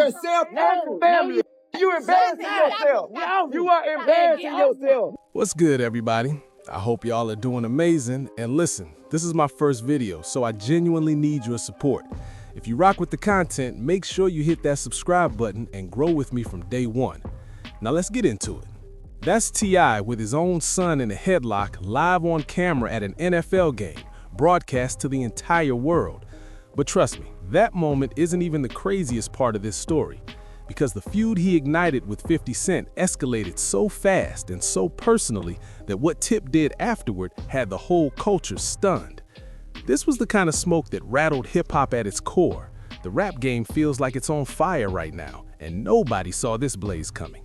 yourself and your family. You embarrassing yourself. You are embarrassing yourself. What's good, everybody? I hope y'all are doing amazing. And listen, this is my first video, so I genuinely need your support. If you rock with the content, make sure you hit that subscribe button and grow with me from day one. Now let's get into it. That's T.I. with his own son in a headlock live on camera at an NFL game, broadcast to the entire world. But trust me, that moment isn't even the craziest part of this story, because the feud he ignited with 50 Cent escalated so fast and so personally that what Tip did afterward had the whole culture stunned. This was the kind of smoke that rattled hip-hop at its core. The rap game feels like it's on fire right now, and nobody saw this blaze coming.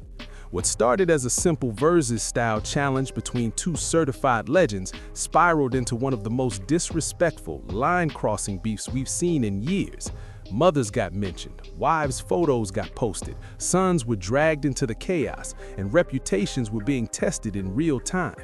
What started as a simple Verzuz-style challenge between two certified legends spiraled into one of the most disrespectful, line-crossing beefs we've seen in years. Mothers got mentioned, wives' photos got posted, sons were dragged into the chaos, and reputations were being tested in real time.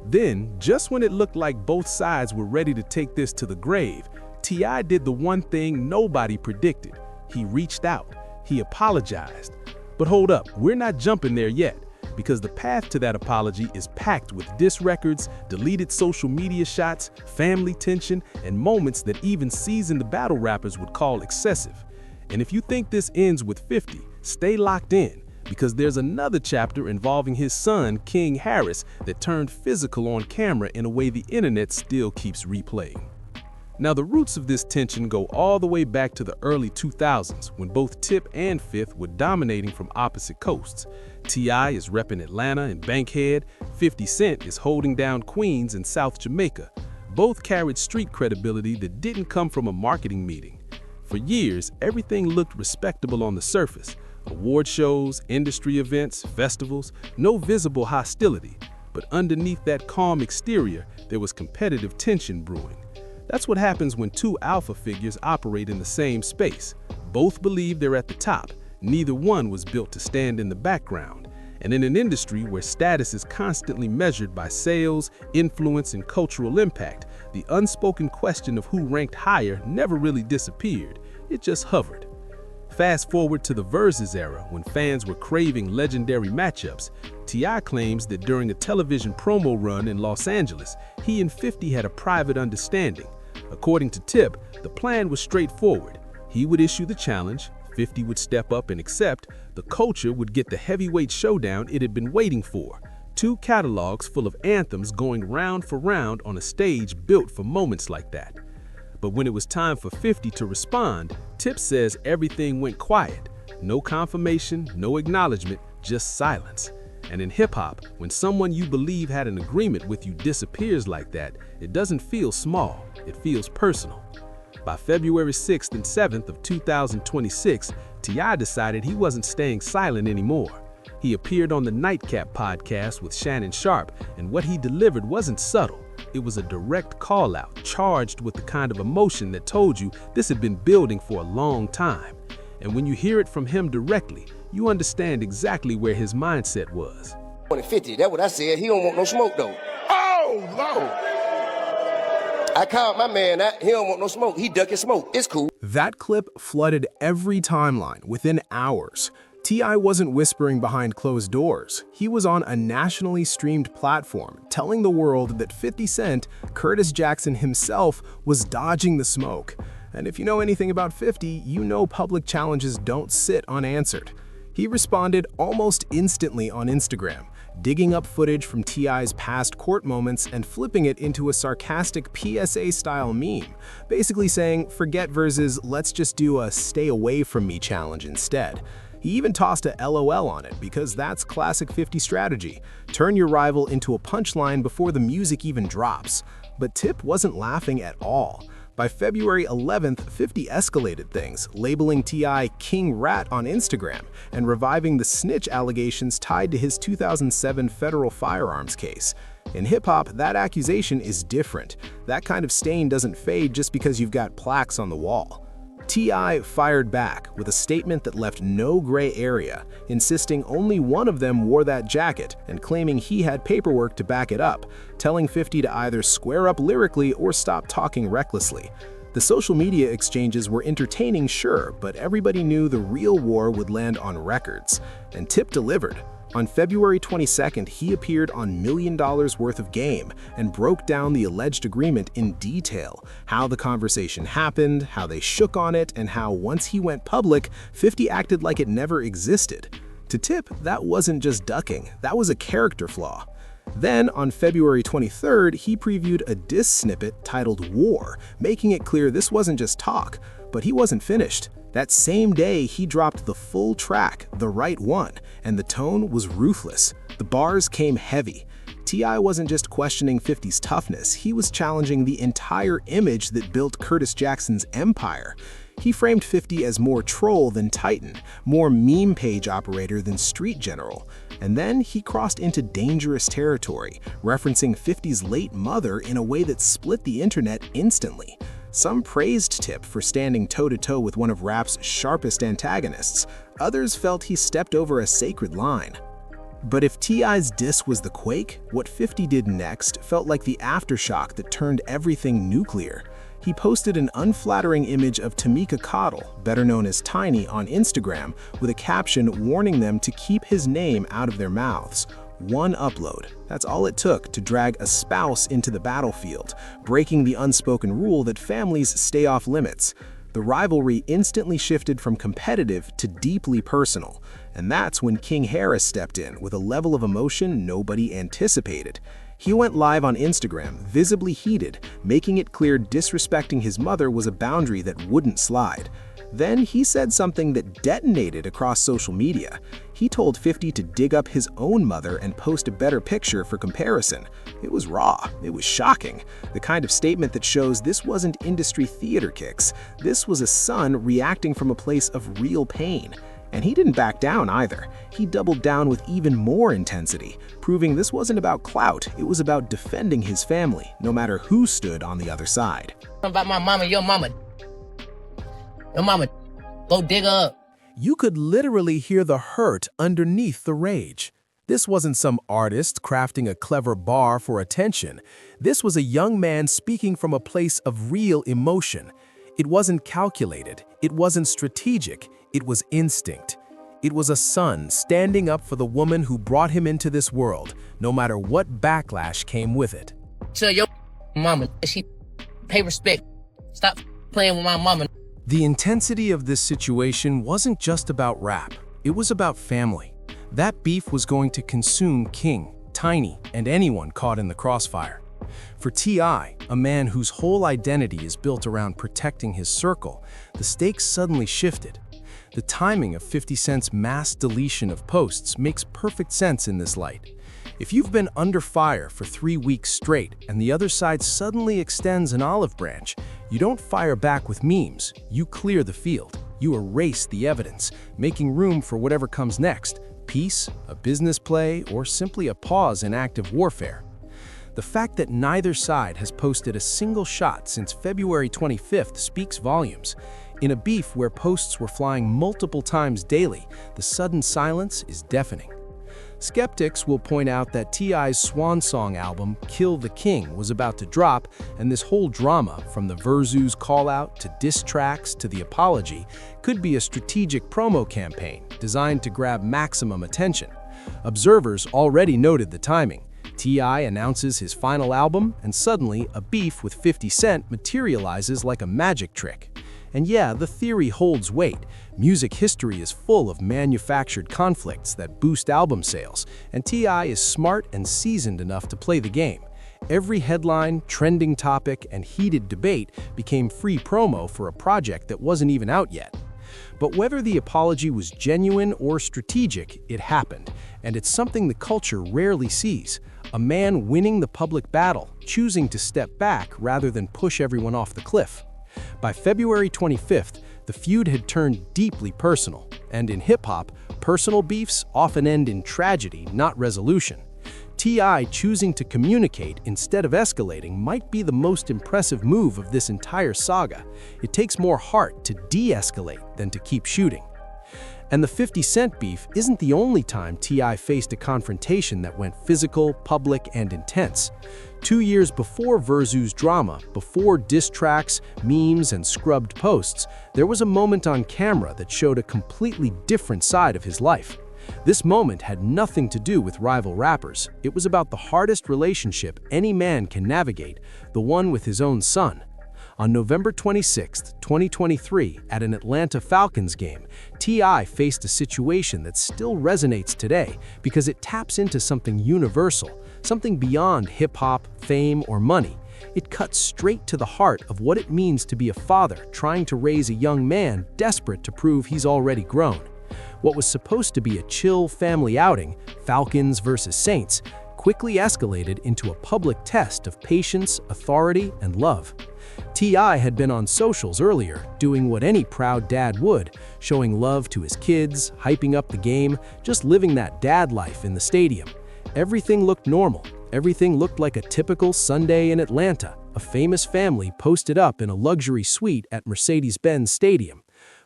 Then, just when it looked like both sides were ready to take this to the grave, T.I. did the one thing nobody predicted. He reached out. He apologized. But hold up, we're not jumping there yet, because the path to that apology is packed with diss records, deleted social media shots, family tension, and moments that even seasoned battle rappers would call excessive. And if you think this ends with 50, stay locked in, because there's another chapter involving his son, King Harris, that turned physical on camera in a way the internet still keeps replaying. Now, the roots of this tension go all the way back to the early 2000s, when both Tip and Fifth were dominating from opposite coasts. T.I. is repping Atlanta and Bankhead, 50 Cent is holding down Queens and South Jamaica. Both carried street credibility that didn't come from a marketing meeting. For years, everything looked respectable on the surface. Award shows, industry events, festivals, no visible hostility. But underneath that calm exterior, there was competitive tension brewing. That's what happens when two alpha figures operate in the same space. Both believe they're at the top. Neither one was built to stand in the background. And in an industry where status is constantly measured by sales, influence, and cultural impact, the unspoken question of who ranked higher never really disappeared. It just hovered. Fast forward to the Verzuz era, when fans were craving legendary matchups. T.I. claims that during a television promo run in Los Angeles, he and 50 had a private understanding. According to Tip, the plan was straightforward. He would issue the challenge, 50 would step up and accept, the culture would get the heavyweight showdown it had been waiting for. Two catalogs full of anthems going round for round on a stage built for moments like that. But when it was time for 50 to respond, Tip says everything went quiet. No confirmation, no acknowledgement, just silence. And in hip-hop, when someone you believe had an agreement with you disappears like that, it doesn't feel small, it feels personal. By February 6th and 7th of 2026, T.I. decided he wasn't staying silent anymore. He appeared on the Nightcap podcast with Shannon Sharpe, and what he delivered wasn't subtle. It was a direct call-out, charged with the kind of emotion that told you this had been building for a long time. And when you hear it from him directly, you understand exactly where his mindset was. 50, that's what I said. He don't want no smoke, though. Oh, Lord. I called my man out. He don't want no smoke. He ducking smoke. It's cool. That clip flooded every timeline within hours. T.I. wasn't whispering behind closed doors. He was on a nationally streamed platform, telling the world that 50 Cent, Curtis Jackson himself, was dodging the smoke. And if you know anything about 50, you know public challenges don't sit unanswered. He responded almost instantly on Instagram, digging up footage from T.I.'s past court moments and flipping it into a sarcastic PSA-style meme, basically saying, "Forget Verzuz, let's just do a stay away from me challenge instead." He even tossed a LOL on it, because that's classic 50 strategy. Turn your rival into a punchline before the music even drops. But Tip wasn't laughing at all. By February 11th, 50 escalated things, labeling T.I. King Rat on Instagram and reviving the snitch allegations tied to his 2007 federal firearms case. In hip-hop, that accusation is different. That kind of stain doesn't fade just because you've got plaques on the wall. T.I. fired back with a statement that left no gray area, insisting only one of them wore that jacket and claiming he had paperwork to back it up, telling 50 to either square up lyrically or stop talking recklessly. The social media exchanges were entertaining, sure, but everybody knew the real war would land on records. And Tip delivered. On February 22nd, he appeared on $1 Million worth of Game and broke down the alleged agreement in detail, how the conversation happened, how they shook on it, and how once he went public, 50 acted like it never existed. To Tip, that wasn't just ducking, that was a character flaw. Then, on February 23rd, he previewed a diss snippet titled War, making it clear this wasn't just talk, but he wasn't finished. That same day, he dropped the full track, The Right One, and the tone was ruthless. The bars came heavy. T.I. wasn't just questioning 50's toughness, he was challenging the entire image that built Curtis Jackson's empire. He framed 50 as more troll than titan, more meme page operator than street general. And then he crossed into dangerous territory, referencing 50's late mother in a way that split the internet instantly. Some praised Tip for standing toe-to-toe with one of rap's sharpest antagonists. Others felt he stepped over a sacred line. But if T.I.'s diss was the quake, what 50 did next felt like the aftershock that turned everything nuclear. He posted an unflattering image of Tamika Cottle, better known as Tiny, on Instagram with a caption warning them to keep his name out of their mouths. One upload. That's all it took to drag a spouse into the battlefield, breaking the unspoken rule that families stay off limits. The rivalry instantly shifted from competitive to deeply personal, and that's when King Harris stepped in with a level of emotion nobody anticipated. He went live on Instagram, visibly heated, making it clear disrespecting his mother was a boundary that wouldn't slide. Then he said something that detonated across social media. He told 50 to dig up his own mother and post a better picture for comparison. It was raw, it was shocking, the kind of statement that shows this wasn't industry theater kicks. This was a son reacting from a place of real pain. And he didn't back down either. He doubled down with even more intensity, proving this wasn't about clout, it was about defending his family, no matter who stood on the other side. About my mama, your mama, go dig her up. You could literally hear the hurt underneath the rage. This wasn't some artist crafting a clever bar for attention. This was a young man speaking from a place of real emotion. It wasn't calculated, it wasn't strategic, it was instinct. It was a son standing up for the woman who brought him into this world, no matter what backlash came with it. Tell your mama, she pay respect. Stop playing with my mama. The intensity of this situation wasn't just about rap, it was about family. That beef was going to consume King, Tiny, and anyone caught in the crossfire. For T.I., a man whose whole identity is built around protecting his circle, the stakes suddenly shifted. The timing of 50 Cent's mass deletion of posts makes perfect sense in this light. If you've been under fire for 3 weeks straight and the other side suddenly extends an olive branch, you don't fire back with memes, you clear the field. You erase the evidence, making room for whatever comes next, peace, a business play, or simply a pause in active warfare. The fact that neither side has posted a single shot since February 25th speaks volumes. In a beef where posts were flying multiple times daily, the sudden silence is deafening. Skeptics will point out that T.I.'s swan song album, Kill the King, was about to drop, and this whole drama, from the Verzu's call-out to diss tracks to the apology, could be a strategic promo campaign designed to grab maximum attention. Observers already noted the timing. T.I. announces his final album, and suddenly a beef with 50 Cent materializes like a magic trick. And yeah, the theory holds weight. Music history is full of manufactured conflicts that boost album sales, and T.I. is smart and seasoned enough to play the game. Every headline, trending topic, and heated debate became free promo for a project that wasn't even out yet. But whether the apology was genuine or strategic, it happened, and it's something the culture rarely sees. A man winning the public battle, choosing to step back rather than push everyone off the cliff. By February 25th, the feud had turned deeply personal, and in hip-hop, personal beefs often end in tragedy, not resolution. T.I. choosing to communicate instead of escalating might be the most impressive move of this entire saga. It takes more heart to de-escalate than to keep shooting. And the 50 Cent beef isn't the only time T.I. faced a confrontation that went physical, public, and intense. 2 years before Verzu's drama, before diss tracks, memes, and scrubbed posts, there was a moment on camera that showed a completely different side of his life. This moment had nothing to do with rival rappers. It was about the hardest relationship any man can navigate, the one with his own son. On November 26, 2023, at an Atlanta Falcons game, T.I. faced a situation that still resonates today because it taps into something universal, something beyond hip-hop, fame, or money. It cuts straight to the heart of what it means to be a father trying to raise a young man desperate to prove he's already grown. What was supposed to be a chill family outing, Falcons versus Saints, quickly escalated into a public test of patience, authority, and love. T.I. had been on socials earlier, doing what any proud dad would, showing love to his kids, hyping up the game, just living that dad life in the stadium. Everything looked normal. Everything looked like a typical Sunday in Atlanta, a famous family posted up in a luxury suite at Mercedes-Benz Stadium.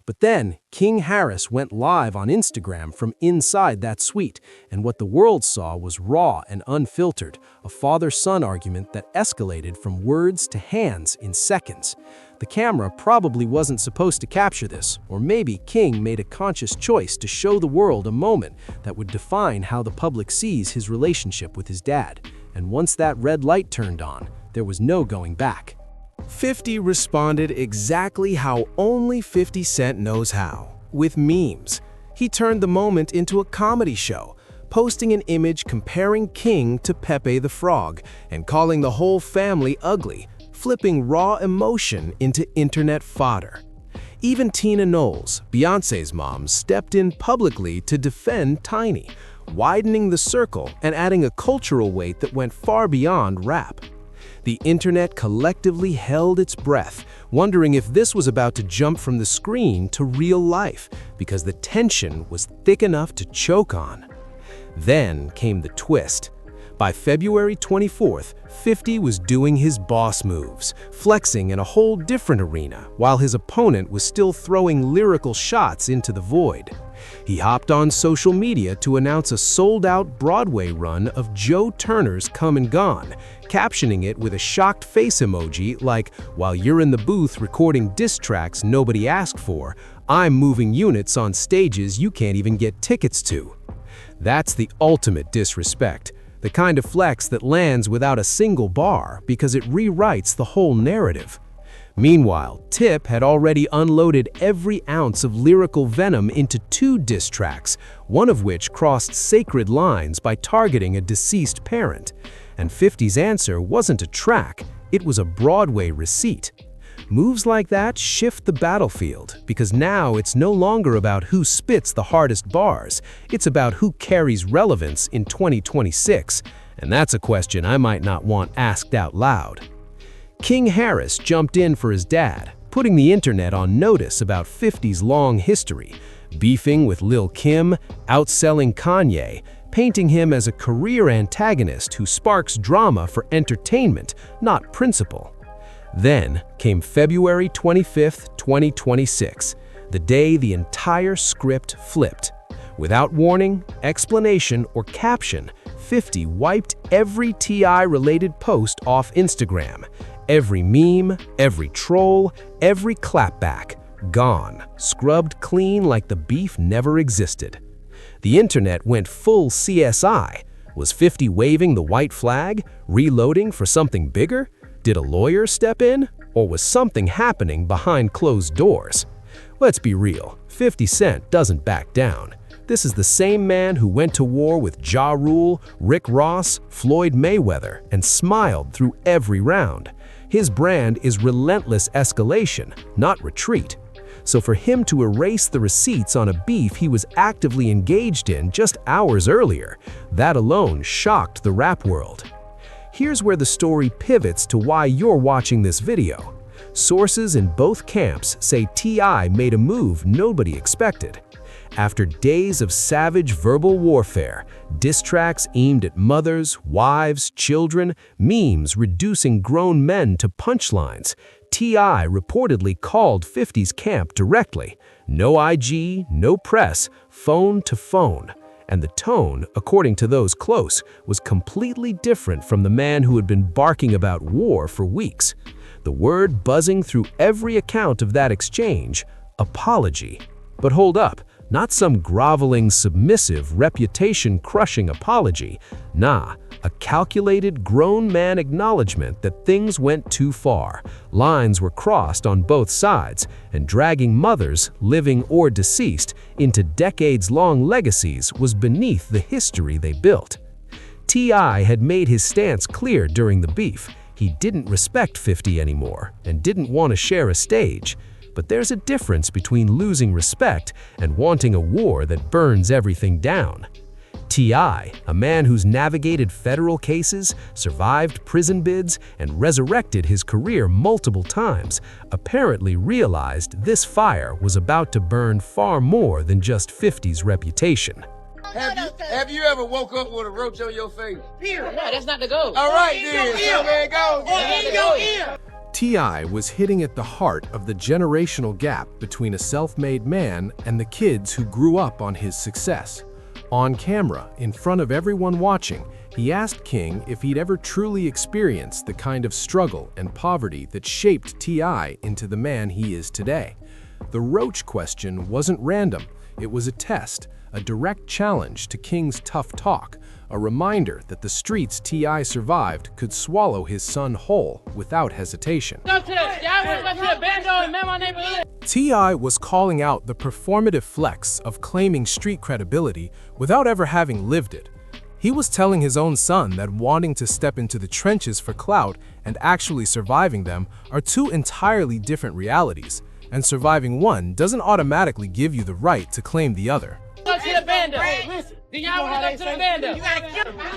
But then, King Harris went live on Instagram from inside that suite, and what the world saw was raw and unfiltered, a father-son argument that escalated from words to hands in seconds. The camera probably wasn't supposed to capture this, or maybe King made a conscious choice to show the world a moment that would define how the public sees his relationship with his dad. And once that red light turned on, there was no going back. 50 responded exactly how only 50 Cent knows how, with memes. He turned the moment into a comedy show, posting an image comparing King to Pepe the Frog and calling the whole family ugly, flipping raw emotion into internet fodder. Even Tina Knowles, Beyoncé's mom, stepped in publicly to defend Tiny, widening the circle and adding a cultural weight that went far beyond rap. The internet collectively held its breath, wondering if this was about to jump from the screen to real life, because the tension was thick enough to choke on. Then came the twist. By February 24th, 50 was doing his boss moves, flexing in a whole different arena, while his opponent was still throwing lyrical shots into the void. He hopped on social media to announce a sold-out Broadway run of Joe Turner's Come and Gone, captioning it with a shocked face emoji like, "While you're in the booth recording diss tracks nobody asked for, I'm moving units on stages you can't even get tickets to." That's the ultimate disrespect, the kind of flex that lands without a single bar because it rewrites the whole narrative. Meanwhile, Tip had already unloaded every ounce of lyrical venom into 2 diss tracks, one of which crossed sacred lines by targeting a deceased parent. And 50's answer wasn't a track, it was a Broadway receipt. Moves like that shift the battlefield, because now it's no longer about who spits the hardest bars, it's about who carries relevance in 2026, and that's a question I might not want asked out loud. King Harris jumped in for his dad, putting the internet on notice about 50's long history, beefing with Lil' Kim, outselling Kanye, painting him as a career antagonist who sparks drama for entertainment, not principle. Then came February 25th, 2026, the day the entire script flipped. Without warning, explanation, or caption, 50 wiped every T.I.-related post off Instagram. Every meme, every troll, every clapback, gone, scrubbed clean like the beef never existed. The internet went full CSI. Was 50 waving the white flag, reloading for something bigger? Did a lawyer step in? Or was something happening behind closed doors? Let's be real, 50 Cent doesn't back down. This is the same man who went to war with Ja Rule, Rick Ross, Floyd Mayweather, and smiled through every round. His brand is relentless escalation, not retreat. So for him to erase the receipts on a beef he was actively engaged in just hours earlier, that alone shocked the rap world. Here's where the story pivots to why you're watching this video. Sources in both camps say T.I. made a move nobody expected. After days of savage verbal warfare, diss tracks aimed at mothers, wives, children, memes reducing grown men to punchlines, T.I. reportedly called 50's camp directly. No IG, no press, phone to phone. And the tone, according to those close, was completely different from the man who had been barking about war for weeks. The word buzzing through every account of that exchange: apology. But hold up, not some groveling, submissive, reputation-crushing apology. Nah, a calculated, grown-man acknowledgement that things went too far. Lines were crossed on both sides, and dragging mothers, living or deceased, into decades-long legacies was beneath the history they built. T.I. had made his stance clear during the beef. He didn't respect 50 anymore, and didn't want to share a stage. But there's a difference between losing respect and wanting a war that burns everything down. T.I., a man who's navigated federal cases, survived prison bids, and resurrected his career multiple times, apparently realized this fire was about to burn far more than just 50's reputation. Have you ever woke up with a roach on your face? No, that's not the goal. All right, then. So there it goes. That's not the goal. T.I. was hitting at the heart of the generational gap between a self-made man and the kids who grew up on his success. On camera, in front of everyone watching, he asked King if he'd ever truly experienced the kind of struggle and poverty that shaped T.I. into the man he is today. The roach question wasn't random. It was a test, a direct challenge to King's tough talk, a reminder that the streets T.I. survived could swallow his son whole without hesitation. T.I. was calling out the performative flex of claiming street credibility without ever having lived it. He was telling his own son that wanting to step into the trenches for clout and actually surviving them are two entirely different realities, and surviving one doesn't automatically give you the right to claim the other.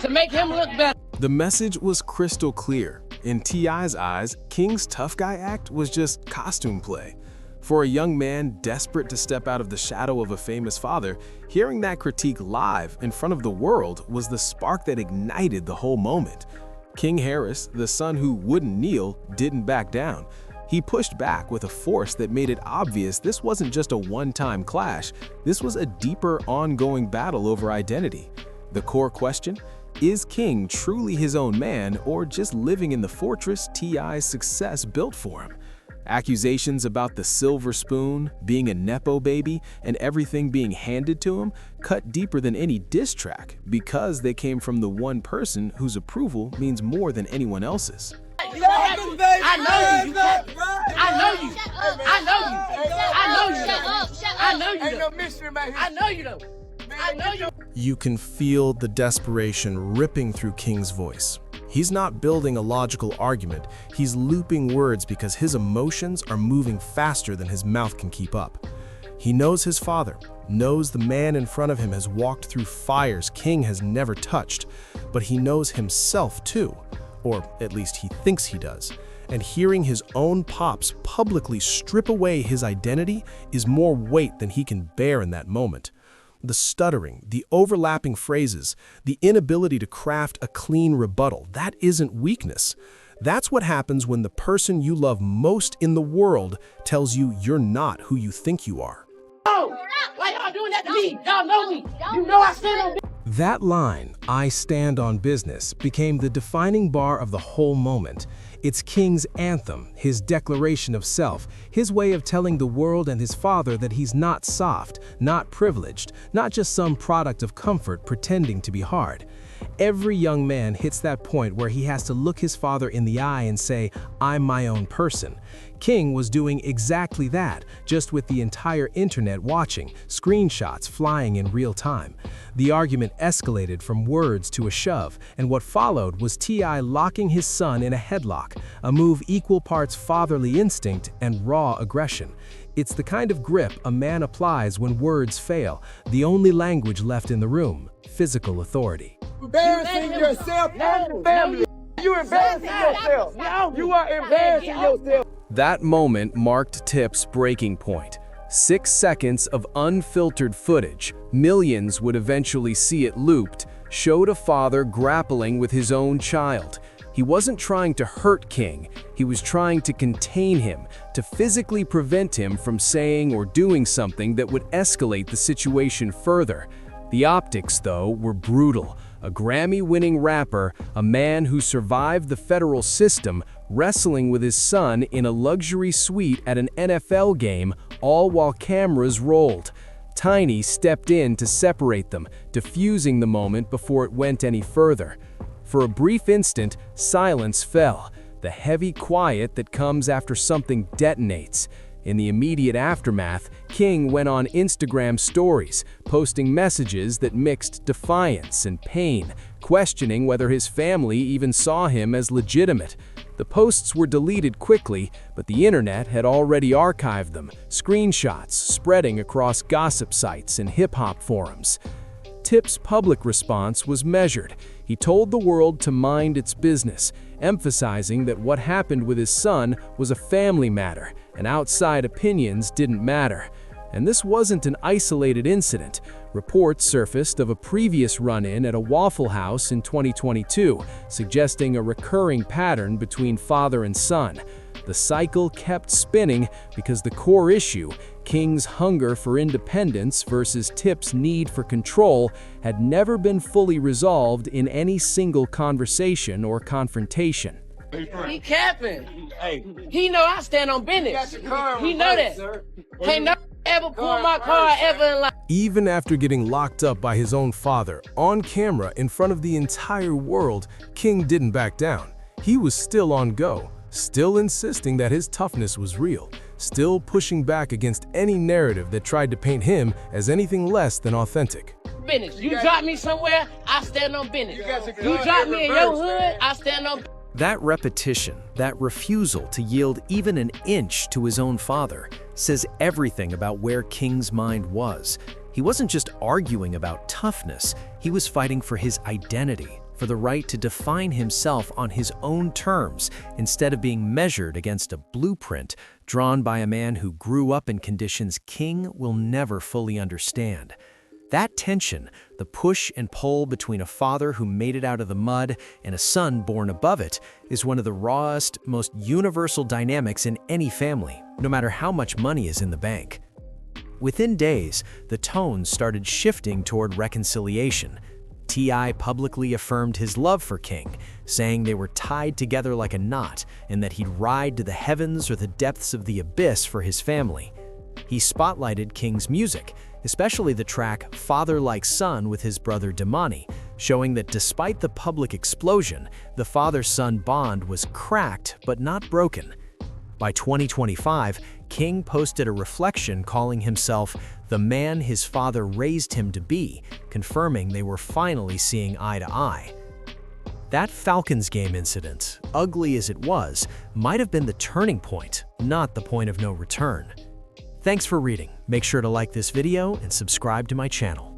To make him look better. The message was crystal clear. In T.I.'s eyes, King's tough guy act was just costume play. For a young man desperate to step out of the shadow of a famous father, hearing that critique live in front of the world was the spark that ignited the whole moment. King Harris, the son who wouldn't kneel, didn't back down. He pushed back with a force that made it obvious this wasn't just a one-time clash. This was a deeper, ongoing battle over identity. The core question: is King truly his own man, or just living in the fortress T.I.'s success built for him? Accusations about the silver spoon, being a Nepo baby, and everything being handed to him cut deeper than any diss track because they came from the one person whose approval means more than anyone else's. I know you. You can feel the desperation ripping through King's voice. He's not building a logical argument, he's looping words because his emotions are moving faster than his mouth can keep up. He knows his father, knows the man in front of him has walked through fires King has never touched, but he knows himself too, or at least he thinks he does. And hearing his own pops publicly strip away his identity is more weight than he can bear in that moment. The stuttering, the overlapping phrases, the inability to craft a clean rebuttal, that isn't weakness. That's what happens when the person you love most in the world tells you you're not who you think you are. Why y'all doing that to me? Y'all know me. You know I stand on business. That line, "I stand on business," became the defining bar of the whole moment. It's King's anthem, his declaration of self, his way of telling the world and his father that he's not soft, not privileged, not just some product of comfort pretending to be hard. Every young man hits that point where he has to look his father in the eye and say, "I'm my own person." King was doing exactly that, just with the entire internet watching, screenshots flying in real time. The argument escalated from words to a shove, and what followed was T.I. locking his son in a headlock, a move equal parts fatherly instinct and raw aggression. It's the kind of grip a man applies when words fail, the only language left in the room: physical authority. Embarrassing yourself and your family. You're embarrassing yourself. You are embarrassing yourself. That moment marked Tip's breaking point. 6 seconds of unfiltered footage, millions would eventually see it looped, showed a father grappling with his own child. He wasn't trying to hurt King, he was trying to contain him, to physically prevent him from saying or doing something that would escalate the situation further. The optics, though, were brutal. A Grammy-winning rapper, a man who survived the federal system, wrestling with his son in a luxury suite at an NFL game, all while cameras rolled. Tiny stepped in to separate them, diffusing the moment before it went any further. For a brief instant, silence fell, the heavy quiet that comes after something detonates. In the immediate aftermath, King went on Instagram stories, posting messages that mixed defiance and pain, questioning whether his family even saw him as legitimate. The posts were deleted quickly, but the internet had already archived them, screenshots spreading across gossip sites and hip-hop forums. Tip's public response was measured. He told the world to mind its business, emphasizing that what happened with his son was a family matter, and outside opinions didn't matter. And this wasn't an isolated incident. Reports surfaced of a previous run-in at a Waffle House in 2022, suggesting a recurring pattern between father and son. The cycle kept spinning because the core issue, King's hunger for independence versus Tip's need for control, had never been fully resolved in any single conversation or confrontation. He capping. He know I stand on business. He know that. Can't no ever pull my car ever in life. Even after getting locked up by his own father, on camera in front of the entire world, King didn't back down. He was still on go, still insisting that his toughness was real, still pushing back against any narrative that tried to paint him as anything less than authentic. Business. You drop me somewhere, I stand on business. You drop me in your hood, I stand on business. That repetition, that refusal to yield even an inch to his own father, says everything about where King's mind was. He wasn't just arguing about toughness, he was fighting for his identity, for the right to define himself on his own terms instead of being measured against a blueprint drawn by a man who grew up in conditions King will never fully understand. That tension, the push and pull between a father who made it out of the mud and a son born above it, is one of the rawest, most universal dynamics in any family, no matter how much money is in the bank. Within days, the tone started shifting toward reconciliation. T.I. publicly affirmed his love for King, saying they were tied together like a knot and that he'd ride to the heavens or the depths of the abyss for his family. He spotlighted King's music, especially the track Father Like Son with his brother Damani, showing that despite the public explosion, the father-son bond was cracked but not broken. By 2025, King posted a reflection calling himself the man his father raised him to be, confirming they were finally seeing eye to eye. That Falcons game incident, ugly as it was, might have been the turning point, not the point of no return. Thanks for reading. Make sure to like this video and subscribe to my channel.